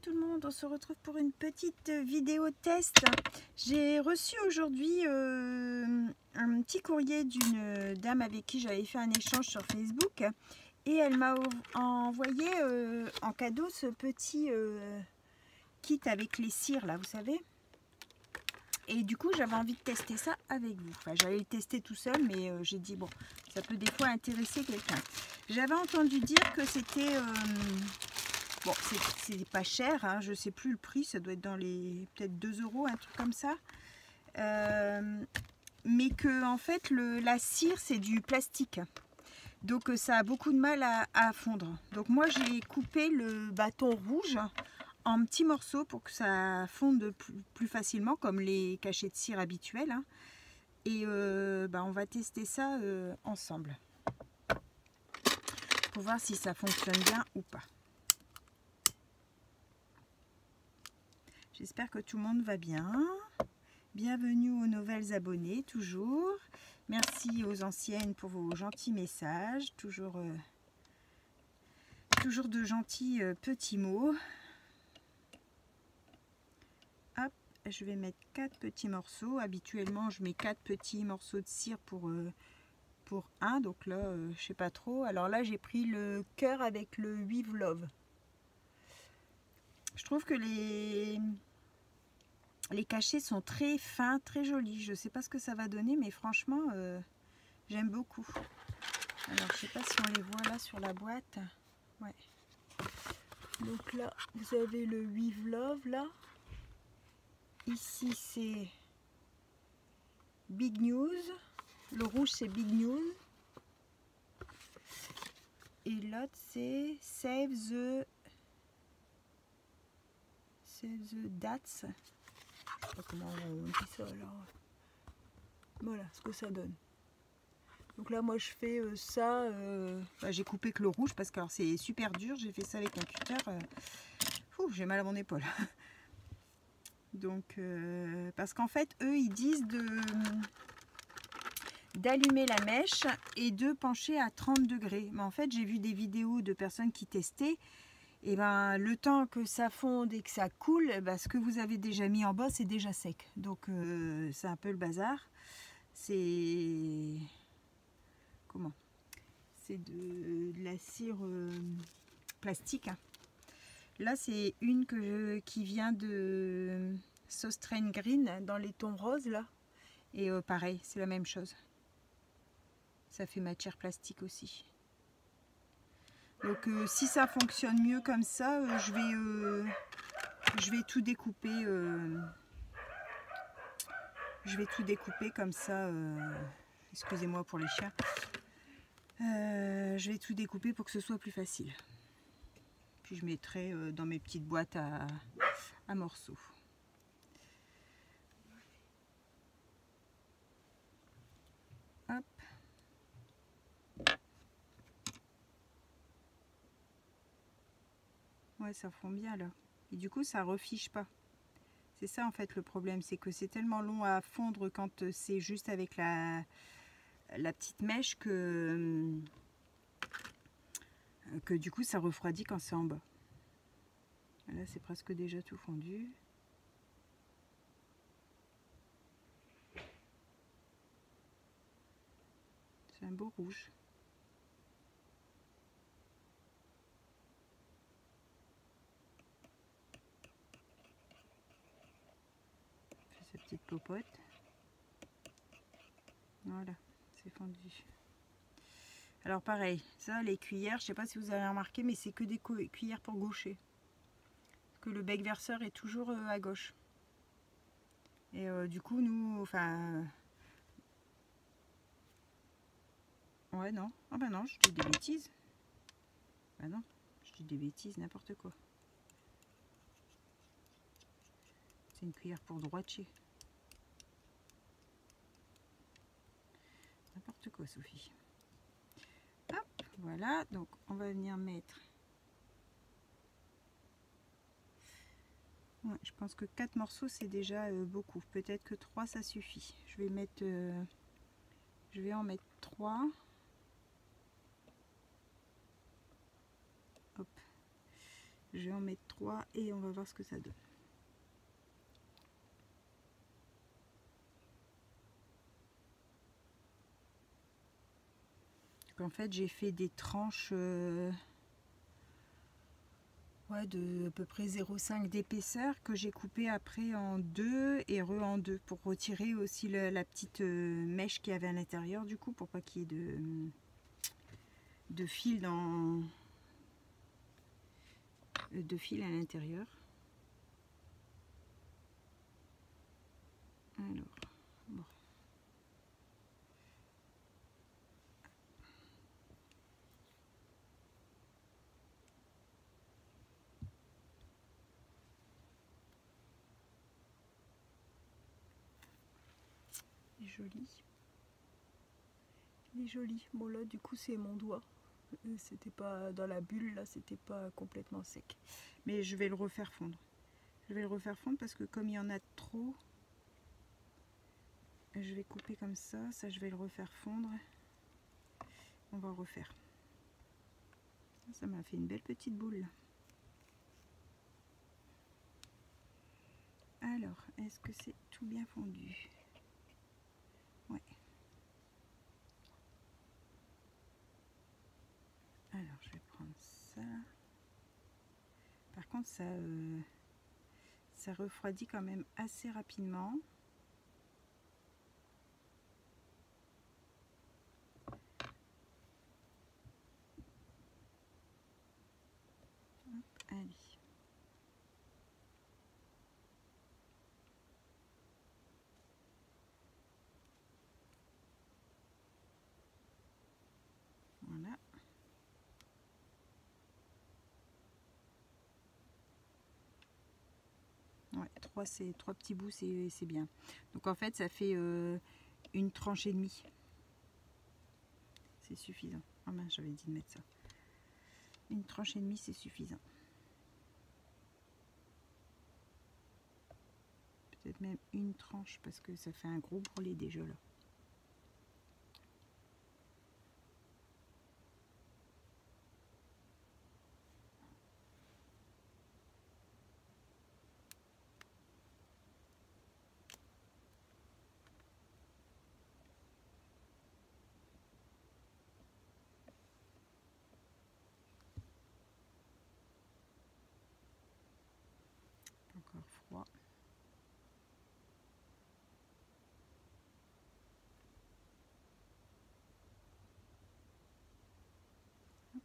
tout le monde, on se retrouve pour une petite vidéo test. J'ai reçu aujourd'hui un petit courrier d'une dame avec qui j'avais fait un échange sur Facebook et elle m'a envoyé en cadeau ce petit kit avec les cires là, vous savez. Et du coup j'avais envie de tester ça avec vous. Enfin, j'allais le tester tout seul, mais j'ai dit bon, ça peut des fois intéresser quelqu'un. J'avais entendu dire que c'était bon, c'est pas cher, hein, je sais plus le prix, ça doit être dans les peut-être 2 €, un truc comme ça. Mais que en fait la cire c'est du plastique, donc ça a beaucoup de mal à fondre. Donc moi j'ai coupé le bâton rouge en petits morceaux pour que ça fonde plus facilement, comme les cachets de cire habituels, hein. Et on va tester ça ensemble pour voir si ça fonctionne bien ou pas. J'espère que tout le monde va bien. Bienvenue aux nouvelles abonnées, toujours. Merci aux anciennes pour vos gentils messages. Toujours de gentils petits mots. Hop, je vais mettre 4 petits morceaux. Habituellement, je mets 4 petits morceaux de cire pour un. Donc là, je sais pas trop. Alors là, j'ai pris le cœur avec le Weave Love. Je trouve que les cachets sont très fins, très jolis. Je ne sais pas ce que ça va donner, mais franchement, j'aime beaucoup. Alors, je ne sais pas si on les voit là sur la boîte. Ouais. Donc là, vous avez le Weave Love, là. Ici, c'est Big News. Le rouge, c'est Big News. Et l'autre, c'est Save the Dates. Je sais pas comment on dit ça alors. Voilà ce que ça donne. Donc là moi je fais ça, j'ai coupé que le rouge parce que c'est super dur, j'ai fait ça avec un cutter. J'ai mal à mon épaule. Donc parce qu'en fait eux ils disent d'allumer la mèche et de pencher à 30 degrés. Mais en fait j'ai vu des vidéos de personnes qui testaient. Et ben le temps que ça fonde et que ça coule, ce que vous avez déjà mis en bas c'est déjà sec. Donc c'est un peu le bazar. C'est comment? C'est de la cire plastique, hein. Là c'est une qui vient de Sostrain Green dans les tons roses là. Et pareil, c'est la même chose. Ça fait matière plastique aussi. Donc si ça fonctionne mieux comme ça, je vais tout découper. Je vais tout découper comme ça. Excusez-moi pour les chiens. Je vais tout découper pour que ce soit plus facile. Puis je mettrai dans mes petites boîtes à morceaux. Hop. Ouais, ça fond bien là. Et du coup, ça refiche pas. C'est ça en fait le problème, c'est que c'est tellement long à fondre quand c'est juste avec la petite mèche que du coup ça refroidit quand c'est en bas. Là c'est presque déjà tout fondu. C'est un beau rouge. Sa petite popote. Voilà, c'est fondu. Alors pareil, ça les cuillères, je sais pas si vous avez remarqué, mais c'est que des cuillères pour gaucher. Parce que le bec verseur est toujours à gauche. Et du coup nous, enfin... Ouais non, ah bah non, je dis des bêtises. Bah non, je dis des bêtises, n'importe quoi. C'est une cuillère pour droitier. N'importe quoi, Sophie. Hop, voilà, donc on va venir mettre... Ouais, je pense que 4 morceaux c'est déjà beaucoup. Peut-être que 3 ça suffit. Je vais mettre... je vais en mettre 3. Hop. Je vais en mettre 3 et on va voir ce que ça donne. Donc en fait, j'ai fait des tranches ouais, de à peu près 0,5 d'épaisseur que j'ai coupé après en 2 et en 2 pour retirer aussi la petite mèche qu'il y avait à l'intérieur du coup pour pas qu'il y ait de fil de fil à l'intérieur. Alors, bon. Il est joli. Il est joli. Bon là du coup c'est mon doigt. C'était pas dans la bulle là, c'était pas complètement sec. Mais je vais le refaire fondre. Je vais le refaire fondre parce que comme il y en a trop, je vais couper comme ça. Ça je vais le refaire fondre. On va refaire. Ça m'a fait une belle petite boule. Alors, est-ce que c'est tout bien fondu? Ouais. Alors, je vais prendre ça. Par contre, ça refroidit quand même assez rapidement. Hop, allez. Voilà. Ouais, trois petits bouts, c'est bien. Donc en fait, ça fait une tranche et demie. C'est suffisant. Ah mince, j'avais dit de mettre ça. Une tranche et demie, c'est suffisant. Peut-être même une tranche parce que ça fait un gros brûlé déjà là. Encore froid. Hop.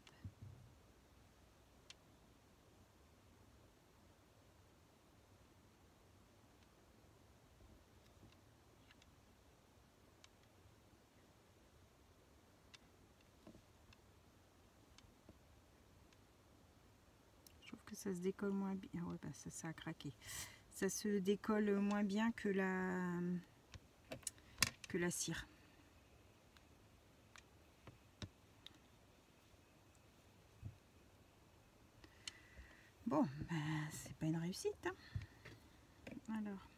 Je trouve que ça se décolle moins bien. Ouais, bah ça a craqué. Ça se décolle moins bien que la cire. Bon, ben, c'est pas une réussite. Hein. Alors.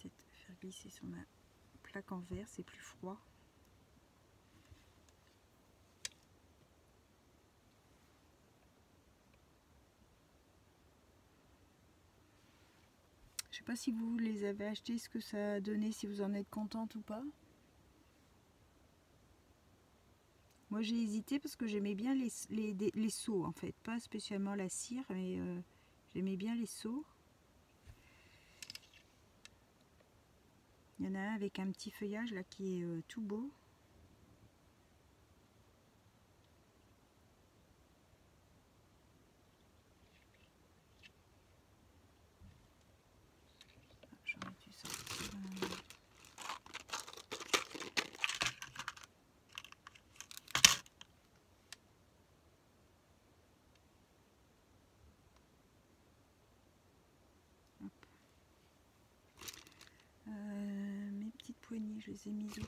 Peut-être faire glisser sur ma plaque en verre, c'est plus froid. Je sais pas si vous les avez achetés, ce que ça a donné, si vous en êtes contente ou pas. Moi j'ai hésité parce que j'aimais bien les seaux en fait, pas spécialement la cire, mais j'aimais bien les seaux. Il y en a un avec un petit feuillage là qui est tout beau. J'aurais dû sortir. poignées, je les ai mises où?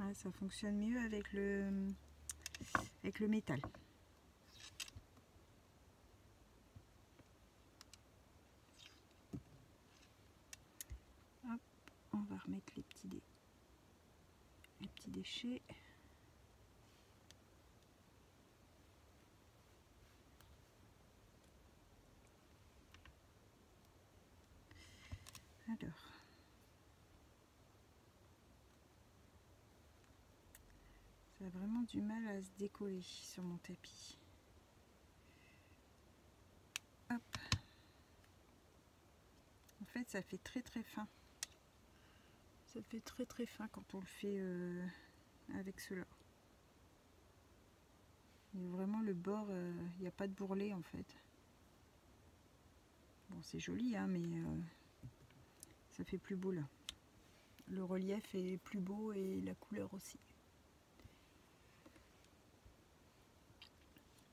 Ouais, ça fonctionne mieux avec le métal. Hop, on va remettre les petits déchets. Alors, ça a vraiment du mal à se décoller sur mon tapis. Hop. En fait, ça fait très très fin. Ça fait très très fin quand on le fait avec cela. Et vraiment le bord, il n'y a pas de bourrelet en fait. Bon, c'est joli, hein, mais ça fait plus beau là. Le relief est plus beau et la couleur aussi.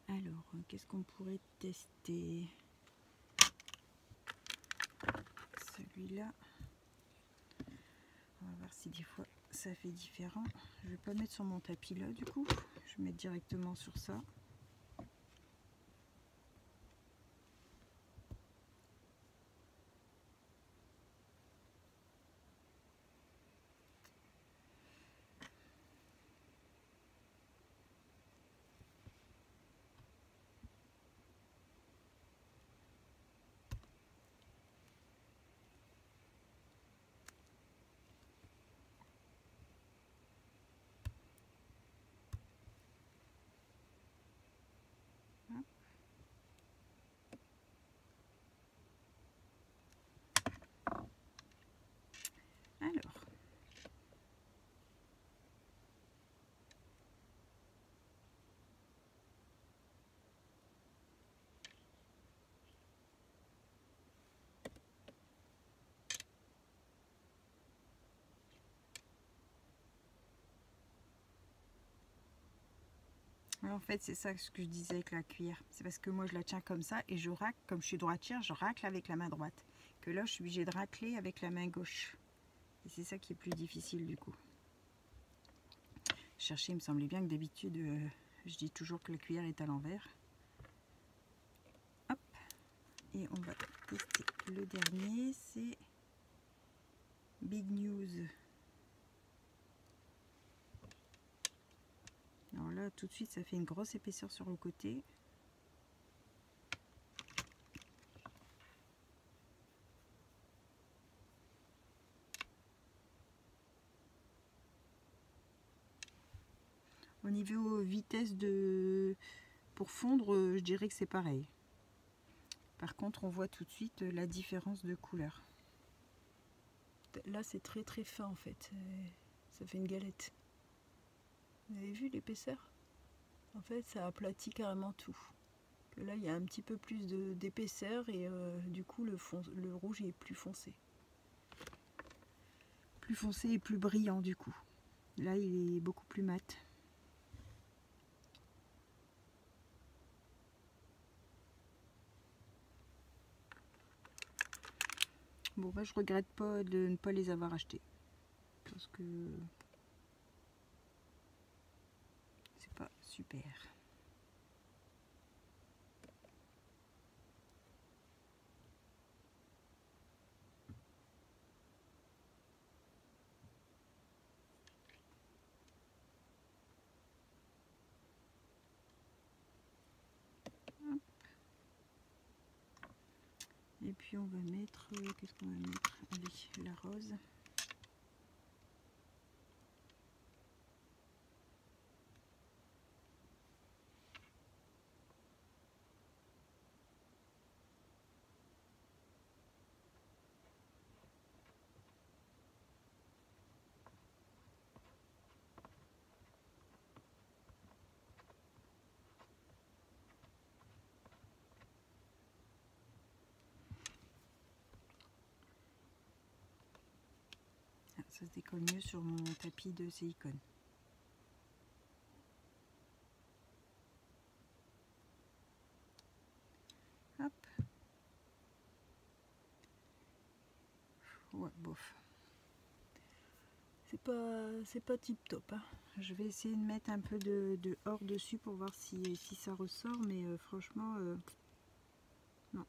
Alors, qu'est-ce qu'on pourrait tester? Celui-là. On va voir si des fois ça fait différent. Je vais pas mettre sur mon tapis là du coup. Je vais mettre directement sur ça. Alors, en fait, c'est ça ce que je disais avec la cuillère. C'est parce que moi, je la tiens comme ça et je racle, comme je suis droitière, je racle avec la main droite. Que là, je suis obligée de racler avec la main gauche. Et c'est ça qui est plus difficile du coup. Chercher, il me semblait bien que d'habitude, je dis toujours que la cuillère est à l'envers. Hop. Et on va tester le dernier, c'est Big News. Alors là, tout de suite, ça fait une grosse épaisseur sur le côté. Au niveau vitesse pour fondre, je dirais que c'est pareil. Par contre, on voit tout de suite la différence de couleur. Là, c'est très très fin en fait. Ça fait une galette. Vous avez vu l'épaisseur? En fait, ça aplatit carrément tout. Que là, il y a un petit peu plus d'épaisseur et du coup, le rouge est plus foncé. Plus foncé et plus brillant du coup. Là, il est beaucoup plus mat. Bon, bah, je regrette pas de ne pas les avoir achetés. Parce que c'est pas super. Et puis on va mettre, qu'est-ce qu'on va mettre? Allez, la rose. Ça se décolle mieux sur mon tapis de silicone. Hop. Ouais, bof. C'est pas tip top. Hein. Je vais essayer de mettre un peu de or dessus pour voir si ça ressort, mais franchement, non.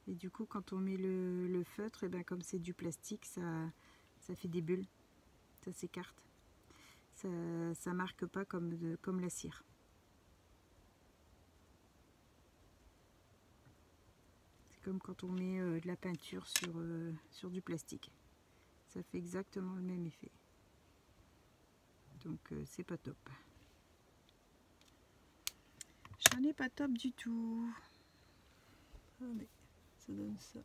Et du coup, quand on met le feutre, et ben comme c'est du plastique, ça fait des bulles, ça s'écarte. Ça marque pas comme la cire. C'est comme quand on met de la peinture sur du plastique. Ça fait exactement le même effet. Donc c'est pas top. Ça n'est pas top du tout. Ah mais ça donne ça.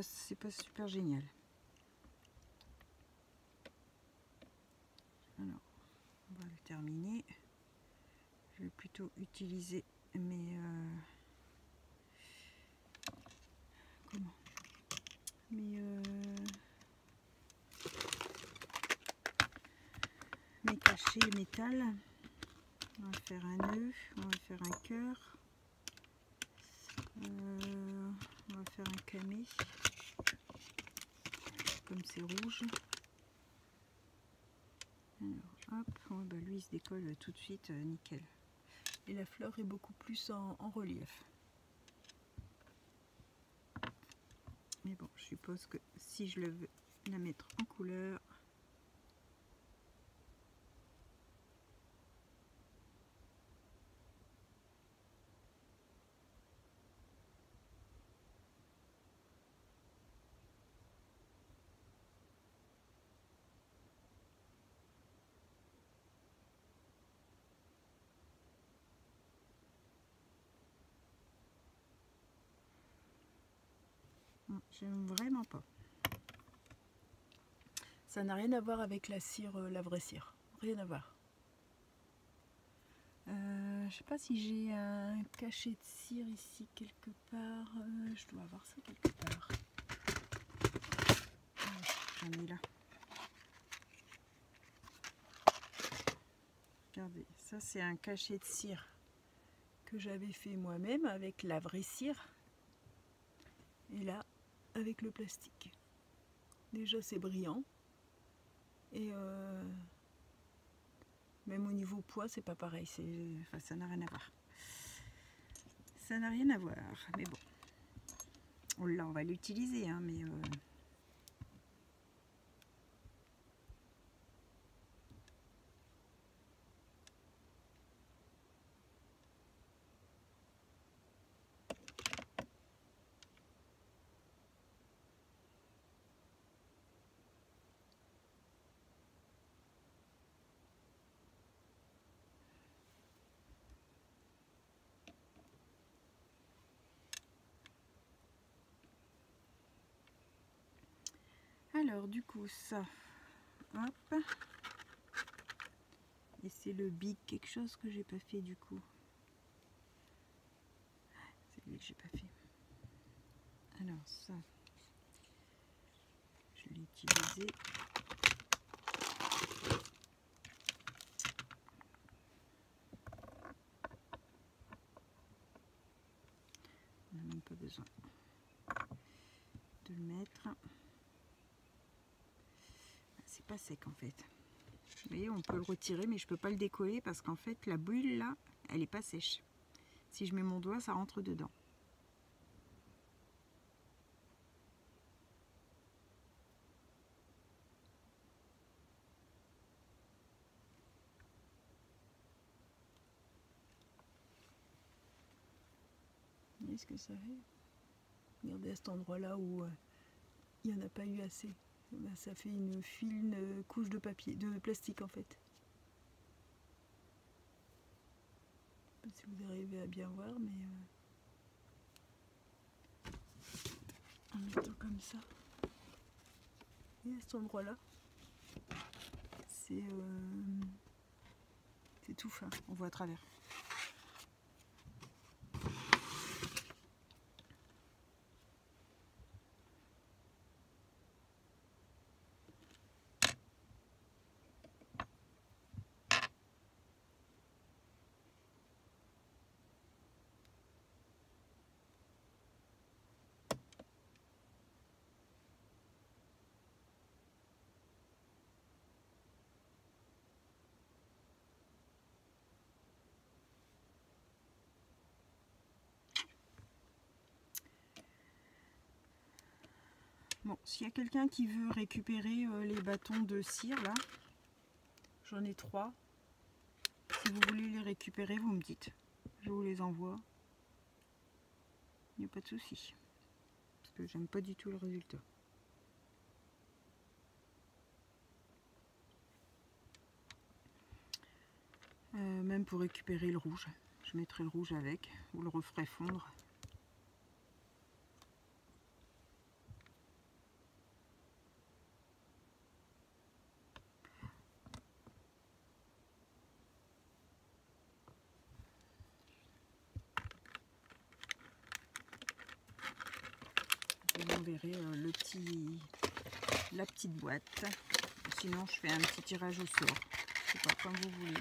C'est pas super génial. Alors, on va le terminer. Je vais plutôt utiliser mes mes cachets métal. On va faire un nœud, on va faire un cœur, on va faire un camé, comme c'est rouge. Alors hop, oh, bah lui il se décolle tout de suite, nickel. Et la fleur est beaucoup plus en relief. Mais bon, je suppose que si je le veux la mettre en couleur, j'aime vraiment pas. Ça n'a rien à voir avec la cire, la vraie cire. Rien à voir. Je sais pas si j'ai un cachet de cire ici quelque part. Je dois avoir ça quelque part. J'en ai là. Regardez, ça c'est un cachet de cire que j'avais fait moi-même avec la vraie cire. Et là, avec le plastique. Déjà c'est brillant. Et même au niveau poids, c'est pas pareil. Enfin, ça n'a rien à voir. Ça n'a rien à voir. Mais bon. Là, on va l'utiliser. Hein, mais alors, du coup, ça. Hop. Et c'est le big quelque chose que j'ai pas fait du coup. C'est lui que j'ai pas fait. Alors ça, je l'ai utilisé. On n'a même pas besoin de le mettre. C'est pas sec en fait. Vous voyez, on peut le retirer, mais je peux pas le décoller parce qu'en fait la bulle là, elle est pas sèche. Si je mets mon doigt, ça rentre dedans. Vous voyez ce que ça fait? Regardez à cet endroit là où il n'y en a pas eu assez. Ben, ça fait une fine couche de papier, de plastique en fait. Je sais pas si vous arrivez à bien voir, mais en mettant comme ça. Et à cet endroit-là, c'est tout fin, on voit à travers. Bon, s'il y a quelqu'un qui veut récupérer les bâtons de cire, là, j'en ai 3. Si vous voulez les récupérer, vous me dites. Je vous les envoie. Il n'y a pas de souci. Parce que j'aime pas du tout le résultat. Même pour récupérer le rouge. Je mettrai le rouge avec. Vous le referez fondre. Vous enverrez la petite boîte. Sinon, je fais un petit tirage au sort. C'est pas comme vous voulez.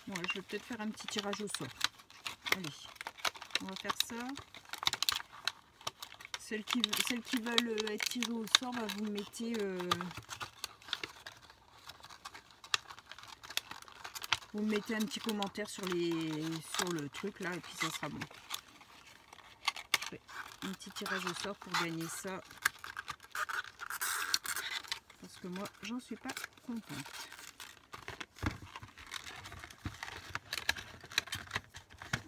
Bon, je vais peut-être faire un petit tirage au sort. Allez, on va faire ça. Celles qui veulent être tirées au sort, bah, vous mettez un petit commentaire sur le truc là, et puis ça sera bon. Je fais un petit tirage au sort pour gagner ça. Parce que moi, j'en suis pas contente.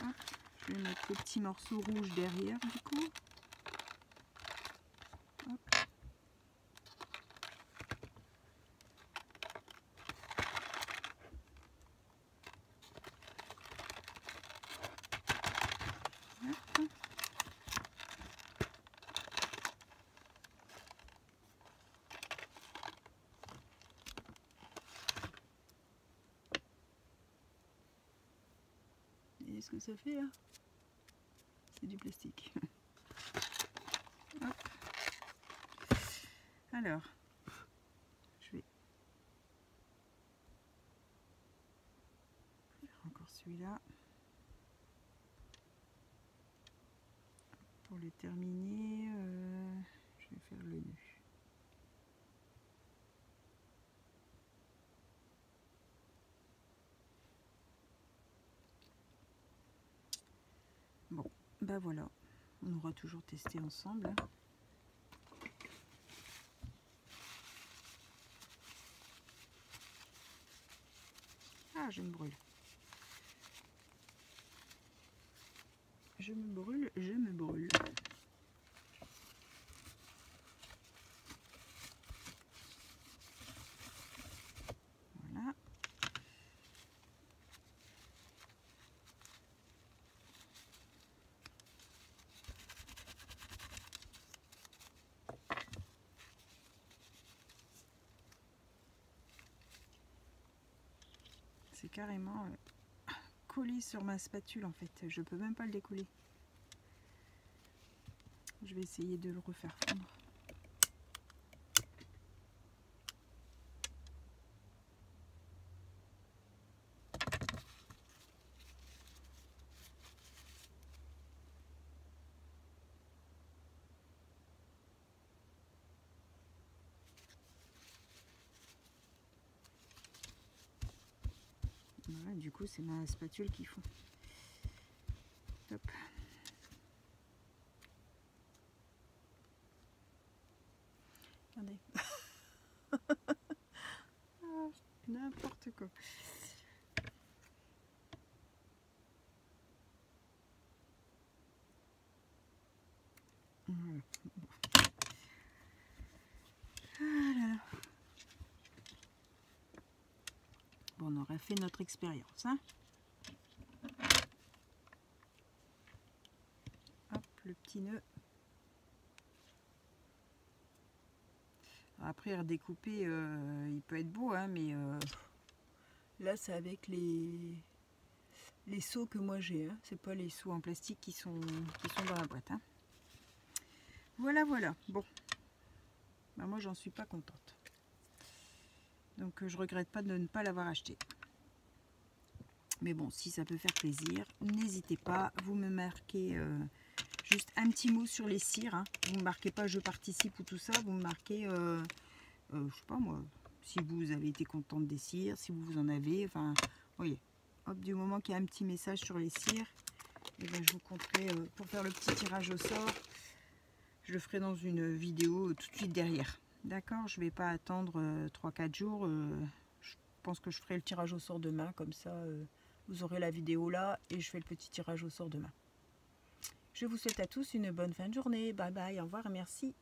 Hop, je vais mettre le petit morceau rouge derrière du coup. Hop. Hop. Et ce que ça fait là, c'est du plastique. Hop. Alors, je vais faire encore celui-là pour le terminer. Je vais faire le nœud. Bon, ben voilà, on aura toujours testé ensemble. Ah, je me brûle. Je me brûle, je me brûle. Voilà. C'est carrément collé sur ma spatule en fait. Je peux même pas le décoller. Je vais essayer de le refaire fondre. Voilà, du coup c'est ma spatule qui fond. Top. Regardez. Ah, n'importe quoi. Voilà. Ah là là. Bon, on aurait fait notre expérience, hein. Hop, le petit nœud. Après, redécouper, il peut être beau, hein, mais là, c'est avec les seaux que moi j'ai. Hein. C'est pas les seaux en plastique qui sont dans la boîte. Hein. Voilà, voilà. Bon. Ben, moi, j'en suis pas contente. Donc, je regrette pas de ne pas l'avoir acheté. Mais bon, si ça peut faire plaisir, n'hésitez pas. Vous me marquez juste un petit mot sur les cires. Hein. Vous ne marquez pas je participe ou tout ça. Vous me marquez, je sais pas moi, si vous avez été contente des cires, si vous en avez. Enfin, vous voyez. Hop, du moment qu'il y a un petit message sur les cires, et ben, je vous compterai pour faire le petit tirage au sort. Je le ferai dans une vidéo tout de suite derrière. D'accord, je ne vais pas attendre 3-4 jours. Je pense que je ferai le tirage au sort demain. Comme ça, vous aurez la vidéo là et je fais le petit tirage au sort demain. Je vous souhaite à tous une bonne fin de journée. Bye bye, au revoir et merci.